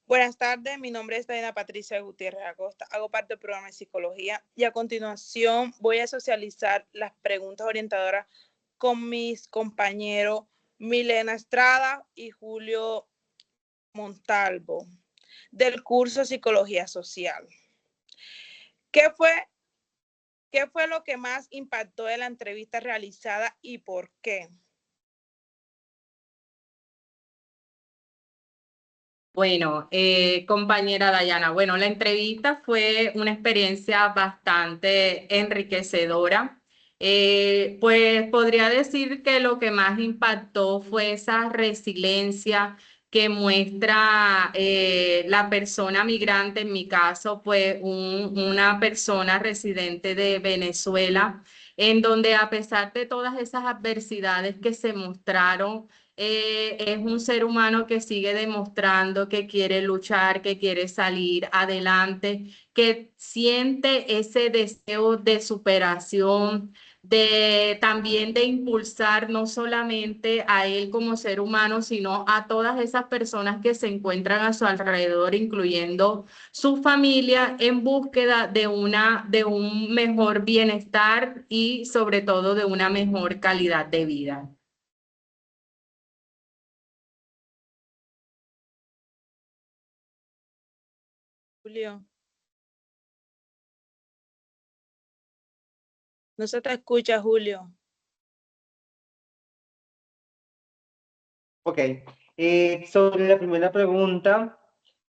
Buenas tardes, mi nombre es Diana Patricia Gutiérrez Acosta, hago parte del programa de psicología y a continuación voy a socializar las preguntas orientadoras con mis compañeros Milena Estrada y Julio Montalvo del curso Psicología Social. ¿Qué fue lo que más impactó de la entrevista realizada y por qué? Bueno, compañera Dayana, bueno, la entrevista fue una experiencia bastante enriquecedora. Pues podría decir que lo que más impactó fue esa resiliencia que muestra la persona migrante, en mi caso, pues una persona residente de Venezuela, en donde a pesar de todas esas adversidades que se mostraron, es un ser humano que sigue demostrando que quiere luchar, que quiere salir adelante, que siente ese deseo de superación, de también de impulsar no solamente a él como ser humano, sino a todas esas personas que se encuentran a su alrededor, incluyendo su familia, en búsqueda de un mejor bienestar y sobre todo de una mejor calidad de vida. Julio, no se te escucha, Julio. Ok. Sobre la primera pregunta,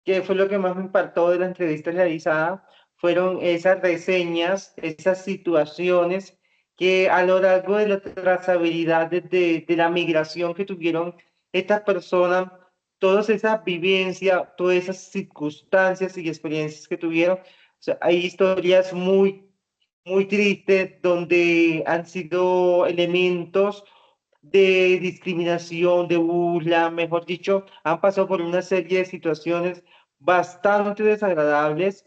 ¿qué fue lo que más me impactó de la entrevista realizada? Fueron esas reseñas, esas situaciones que a lo largo de la trazabilidad de la migración que tuvieron estas personas, todas esas vivencias, todas esas circunstancias y experiencias que tuvieron. O sea, hay historias muy tristes donde han sido elementos de discriminación, de burla, mejor dicho, han pasado por una serie de situaciones bastante desagradables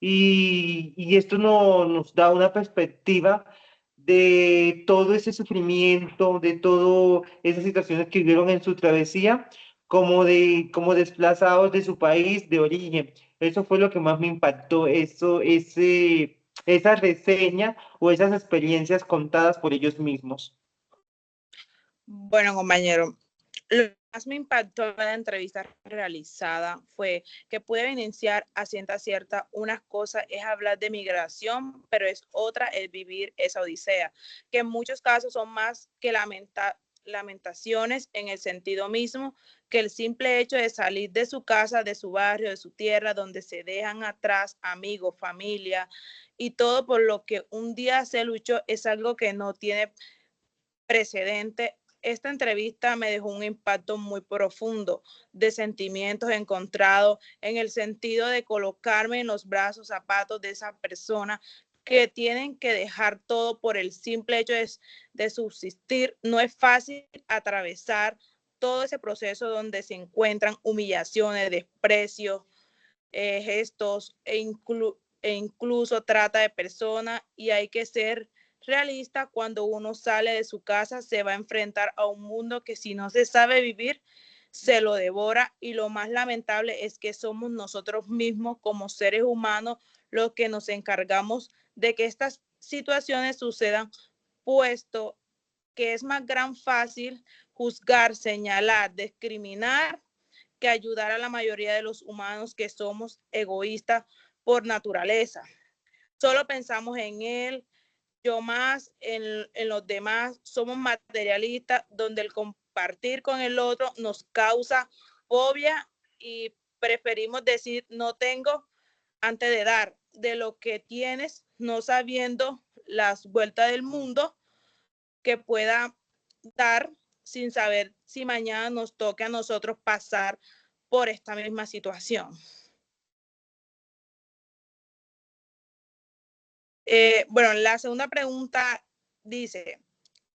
y esto nos da una perspectiva de todo ese sufrimiento, de todas esas situaciones que vivieron en su travesía, como desplazados de su país de origen. Eso fue lo que más me impactó, esa reseña o esas experiencias contadas por ellos mismos. Bueno, compañero, lo que más me impactó en la entrevista realizada fue que pude evidenciar a ciencia cierta unas cosas es hablar de migración, pero es otra el vivir esa odisea, que en muchos casos son más que lamentaciones en el sentido mismo que el simple hecho de salir de su casa, de su barrio, de su tierra, donde se dejan atrás amigos, familia y todo por lo que un día se luchó es algo que no tiene precedente. Esta entrevista me dejó un impacto muy profundo de sentimientos encontrados en el sentido de colocarme en los brazos, zapatos de esa persona que tienen que dejar todo por el simple hecho de subsistir. No es fácil atravesar todo ese proceso donde se encuentran humillaciones, desprecios, gestos e incluso trata de personas y hay que ser realista. Cuando uno sale de su casa se va a enfrentar a un mundo que si no se sabe vivir se lo devora y lo más lamentable es que somos nosotros mismos como seres humanos los que nos encargamos de que estas situaciones sucedan, puesto que es más gran fácil juzgar, señalar, discriminar que ayudar a la mayoría de los humanos que somos egoístas por naturaleza. Solo pensamos en él, yo más, en los demás, somos materialistas, donde el compartir con el otro nos causa fobia y preferimos decir no tengo antes de dar de lo que tienes, no sabiendo las vueltas del mundo que pueda dar sin saber si mañana nos toque a nosotros pasar por esta misma situación. Bueno, la segunda pregunta dice,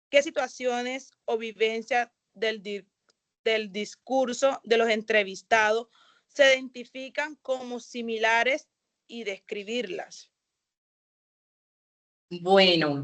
¿qué situaciones o vivencias del discurso de los entrevistados se identifican como similares y describirlas? Bueno,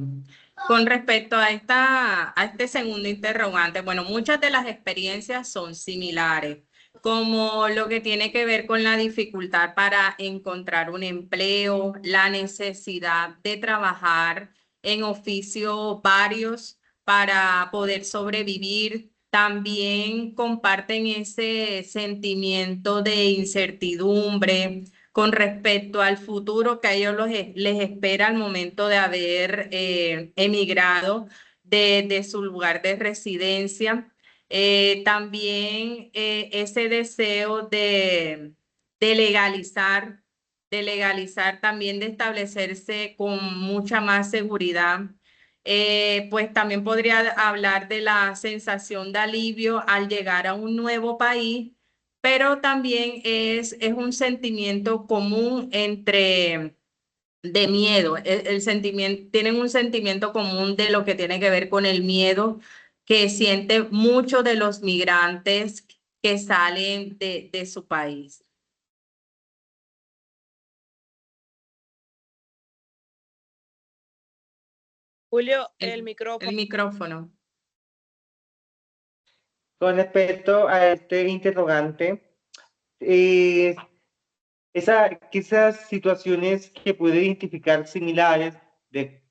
con respecto a a este segundo interrogante, bueno, muchas de las experiencias son similares. como lo que tiene que ver con la dificultad para encontrar un empleo, la necesidad de trabajar en oficios varios para poder sobrevivir. También comparten ese sentimiento de incertidumbre con respecto al futuro que a ellos les espera al momento de haber emigrado de su lugar de residencia. También ese deseo de legalizar, de legalizar, también de establecerse con mucha más seguridad. Pues también podría hablar de la sensación de alivio al llegar a un nuevo país, pero también es un sentimiento común entre de miedo. El sentimiento, tienen un sentimiento común de lo que tiene que ver con el miedo que sienten muchos de los migrantes que salen de su país. Julio, el El micrófono. micrófono. Con respecto a este interrogante, esas situaciones que puede identificar similares de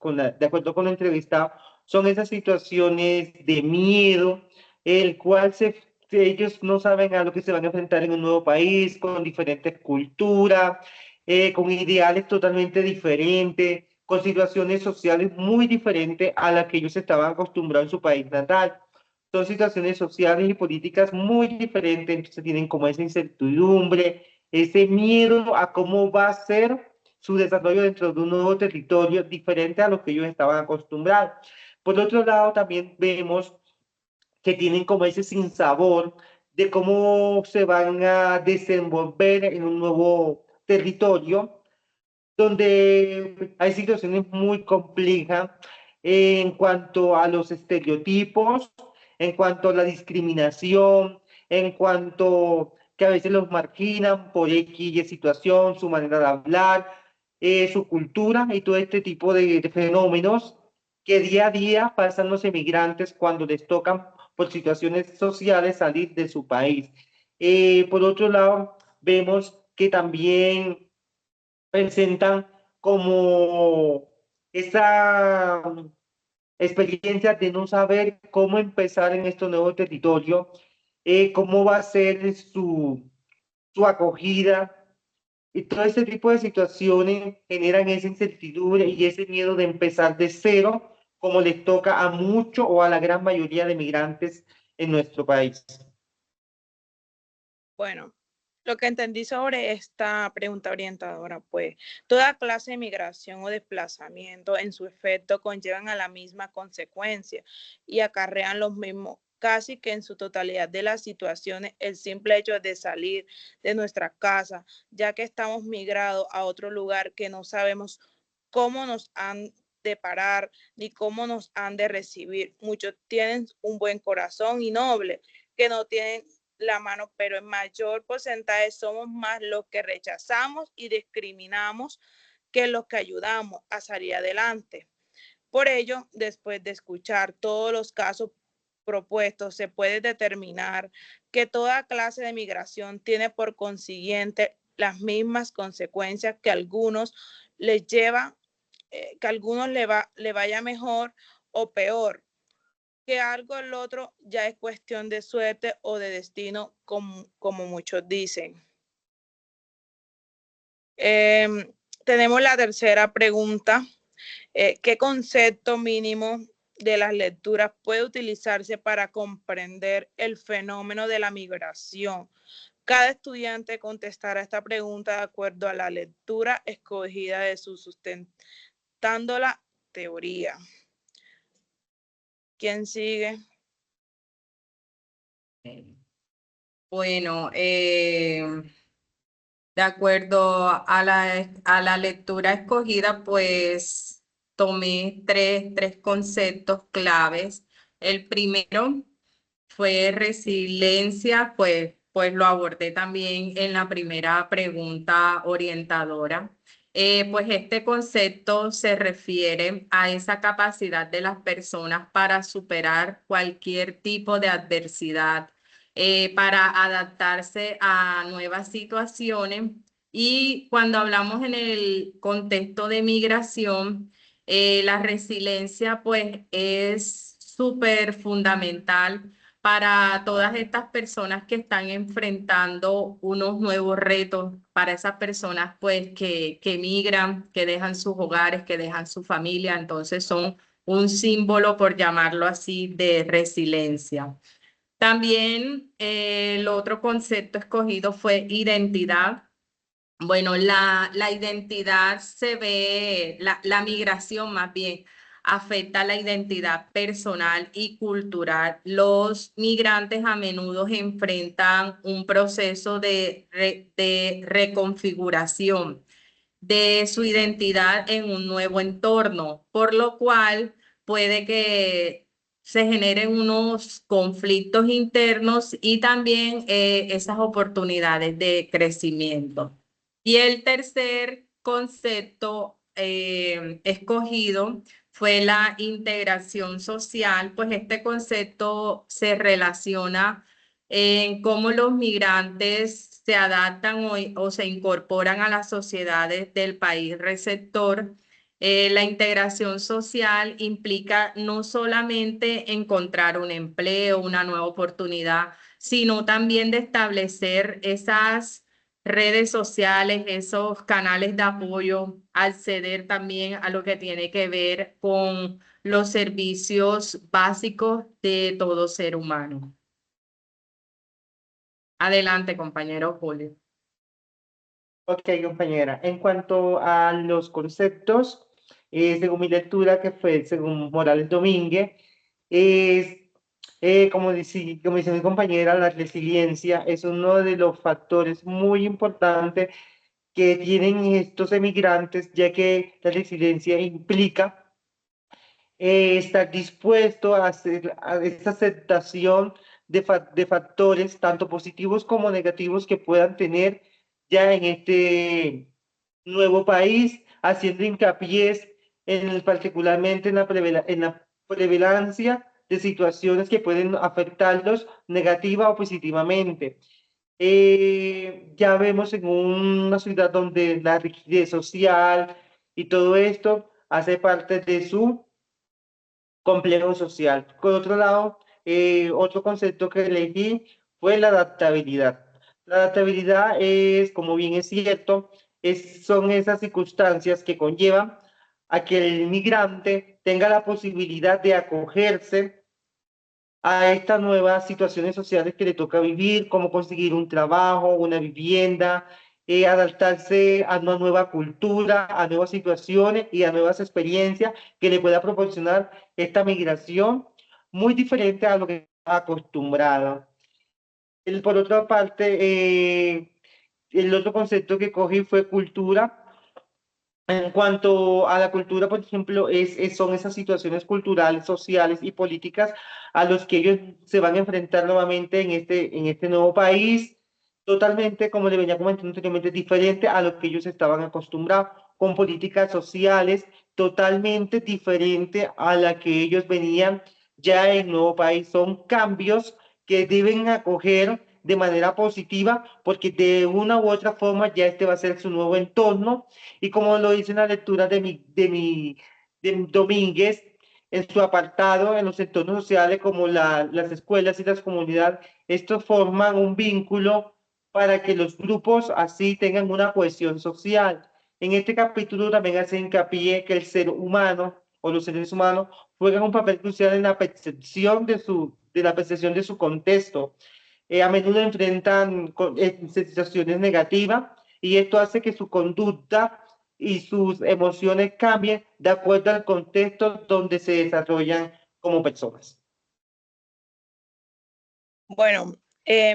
acuerdo con la entrevista son esas situaciones de miedo, el cual ellos no saben a lo que se van a enfrentar en un nuevo país, con diferentes culturas, con ideales totalmente diferentes, con situaciones sociales muy diferentes a las que ellos estaban acostumbrados en su país natal. Son situaciones sociales y políticas muy diferentes, entonces tienen como esa incertidumbre, ese miedo a cómo va a ser su desarrollo dentro de un nuevo territorio diferente a lo que ellos estaban acostumbrados. Por otro lado, también vemos que tienen como ese sinsabor de cómo se van a desenvolver en un nuevo territorio, donde hay situaciones muy complejas en cuanto a los estereotipos, en cuanto a la discriminación, en cuanto que a veces los marginan por X y situación, su manera de hablar, su cultura y todo este tipo de fenómenos que día a día pasan los emigrantes cuando les tocan por situaciones sociales salir de su país. Por otro lado, vemos que también presentan como esa experiencia de no saber cómo empezar en este nuevo territorio, cómo va a ser su acogida. Y todo este tipo de situaciones generan esa incertidumbre y ese miedo de empezar de cero, como les toca a mucho o a la gran mayoría de migrantes en nuestro país. Bueno, lo que entendí sobre esta pregunta orientadora, pues toda clase de migración o desplazamiento en su efecto conllevan a la misma consecuencia y acarrean los mismos, casi que en su totalidad de las situaciones, el simple hecho de salir de nuestra casa, ya que estamos migrados a otro lugar que no sabemos cómo nos han de parar ni cómo nos han de recibir. Muchos tienen un buen corazón y noble, que no tienen la mano, pero en mayor porcentaje somos más los que rechazamos y discriminamos que los que ayudamos a salir adelante. Por ello, después de escuchar todos los casos propuestos, se puede determinar que toda clase de migración tiene por consiguiente las mismas consecuencias que a algunos les lleva, que a algunos le vaya mejor o peor, que algo el otro ya es cuestión de suerte o de destino, como muchos dicen. Tenemos la tercera pregunta. ¿Qué concepto mínimo de las lecturas puede utilizarse para comprender el fenómeno de la migración? Cada estudiante contestará esta pregunta de acuerdo a la lectura escogida de su sustentando la teoría. ¿Quién sigue? Bueno, de acuerdo a la lectura escogida, pues tomé tres conceptos claves. El primero fue resiliencia, pues lo abordé también en la primera pregunta orientadora. Pues este concepto se refiere a esa capacidad de las personas para superar cualquier tipo de adversidad para adaptarse a nuevas situaciones. Y cuando hablamos en el contexto de migración, la resiliencia pues es súper fundamental para todas estas personas que están enfrentando unos nuevos retos, para esas personas pues que migran, que dejan sus hogares, que dejan su familia, entonces son un símbolo, por llamarlo así, de resiliencia. También el otro concepto escogido fue identidad. Bueno, la identidad se ve, la migración más bien afecta la identidad personal y cultural. Los migrantes a menudo enfrentan un proceso de reconfiguración de su identidad en un nuevo entorno, por lo cual puede que se generen unos conflictos internos y también esas oportunidades de crecimiento. Y el tercer concepto escogido fue la integración social, pues este concepto se relaciona en cómo los migrantes se adaptan o se incorporan a las sociedades del país receptor. La integración social implica no solamente encontrar un empleo, una nueva oportunidad, sino también de establecer esas redes sociales, esos canales de apoyo, acceder también a lo que tiene que ver con los servicios básicos de todo ser humano. Adelante, compañero Julio. Ok, compañera. En cuanto a los conceptos, según mi lectura, que fue según Morales Domínguez, es, como dice mi compañera, la resiliencia es uno de los factores muy importantes que tienen estos emigrantes, ya que la resiliencia implica estar dispuesto a hacer a esta aceptación de factores, tanto positivos como negativos, que puedan tener ya en este nuevo país, haciendo hincapié particularmente en la prevalencia de situaciones que pueden afectarlos negativa o positivamente. Ya vemos en una ciudad donde la rigidez social y todo esto hace parte de su complejo social. Por otro lado, otro concepto que elegí fue la adaptabilidad. La adaptabilidad es, como bien es cierto, son esas circunstancias que conllevan a que el inmigrante tenga la posibilidad de acogerse a estas nuevas situaciones sociales que le toca vivir, como conseguir un trabajo, una vivienda, adaptarse a una nueva cultura, a nuevas situaciones y a nuevas experiencias que le pueda proporcionar esta migración muy diferente a lo que está acostumbrado. Por otra parte, el otro concepto que cogí fue cultura. En cuanto a la cultura, por ejemplo, son esas situaciones culturales, sociales y políticas a los que ellos se van a enfrentar nuevamente en este nuevo país, totalmente, como le venía comentando anteriormente, diferente a lo que ellos estaban acostumbrados, con políticas sociales totalmente diferente a la que ellos venían ya en el nuevo país. Son cambios que deben acoger de manera positiva, porque de una u otra forma ya este va a ser su nuevo entorno, y como lo dice en la lectura de Domínguez, en su apartado, en los entornos sociales como las escuelas y las comunidades, estos forman un vínculo para que los grupos así tengan una cohesión social. En este capítulo también hace hincapié que el ser humano o los seres humanos juegan un papel crucial en la percepción de la percepción de su contexto. A menudo enfrentan situaciones negativas, y esto hace que su conducta y sus emociones cambien de acuerdo al contexto donde se desarrollan como personas. Bueno,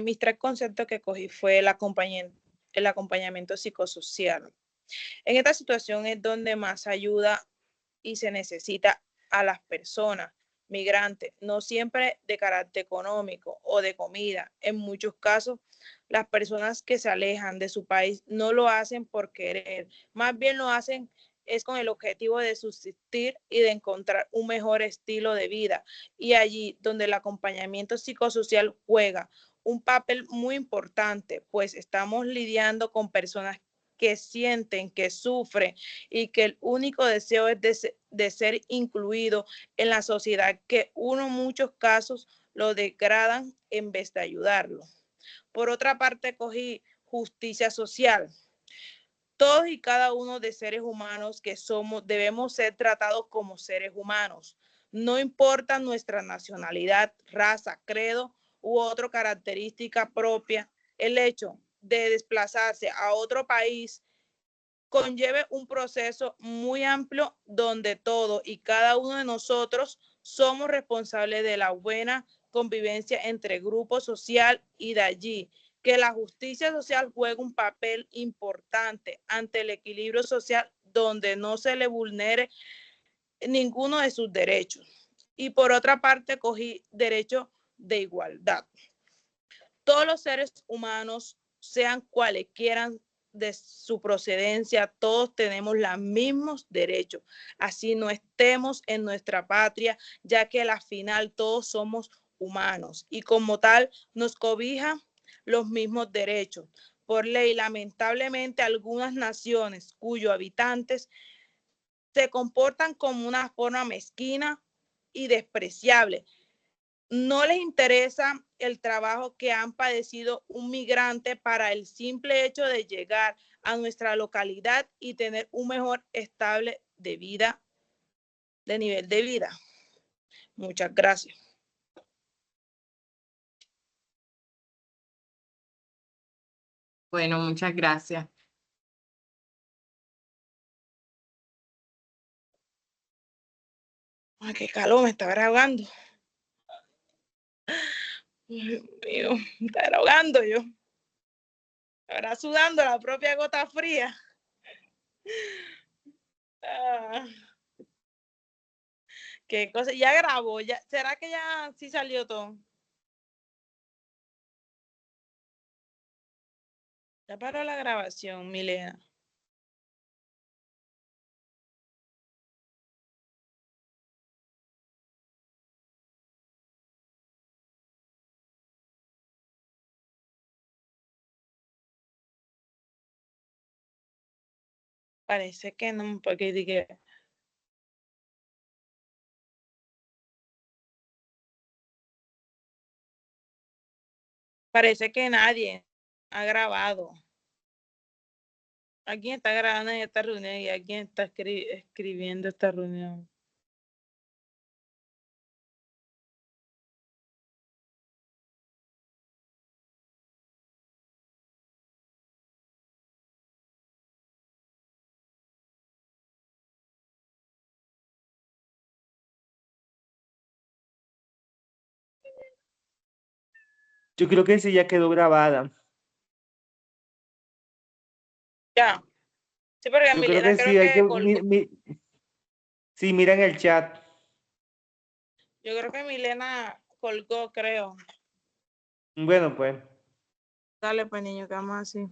mis tres conceptos que cogí fue el acompañamiento psicosocial. En esta situación es donde más ayuda y se necesita a las personas migrantes, no siempre de carácter económico o de comida. En muchos casos, las personas que se alejan de su país no lo hacen por querer, más bien lo hacen es con el objetivo de subsistir y de encontrar un mejor estilo de vida. Y allí donde el acompañamiento psicosocial juega un papel muy importante, pues estamos lidiando con personas que sienten, que sufren y que el único deseo es de ser incluido en la sociedad, que uno en muchos casos lo degradan en vez de ayudarlo. Por otra parte, cogí justicia social. Todos y cada uno de seres humanos que somos debemos ser tratados como seres humanos. No importa nuestra nacionalidad, raza, credo u otra característica propia, el hecho de desplazarse a otro país conlleve un proceso muy amplio donde todos y cada uno de nosotros somos responsables de la buena convivencia entre grupos social y de allí que la justicia social juega un papel importante ante el equilibrio social donde no se le vulnere ninguno de sus derechos. Y por otra parte, cogí derecho de igualdad. Todos los seres humanos, sean cuales quieran de su procedencia, todos tenemos los mismos derechos. Así no estemos en nuestra patria, ya que al final todos somos humanos y como tal nos cobija los mismos derechos. Por ley, lamentablemente, algunas naciones cuyos habitantes se comportan como una forma mezquina y despreciable. No les interesa el trabajo que han padecido un migrante para el simple hecho de llegar a nuestra localidad y tener un mejor estable de vida, de nivel de vida. Muchas gracias. Bueno, muchas gracias. Ay, qué calor, me está ahogando. Dios mío, me está ahogando yo. Ahora sudando la propia gota fría. Ah, qué cosa, ya grabó, ya, ¿será que ya sí salió todo? Ya paró la grabación, Milena. Parece que no, porque dije, parece que nadie ha grabado. ¿Alguien está grabando en esta reunión y alguien está escribiendo esta reunión? Yo creo que sí ya quedó grabada. Ya. Sí, porque Yo creo Milena que sí, creo hay que... que colgó. Sí, mira en el chat. Yo creo que Milena colgó, creo. Bueno, pues. Dale, pues, niño, que vamos así.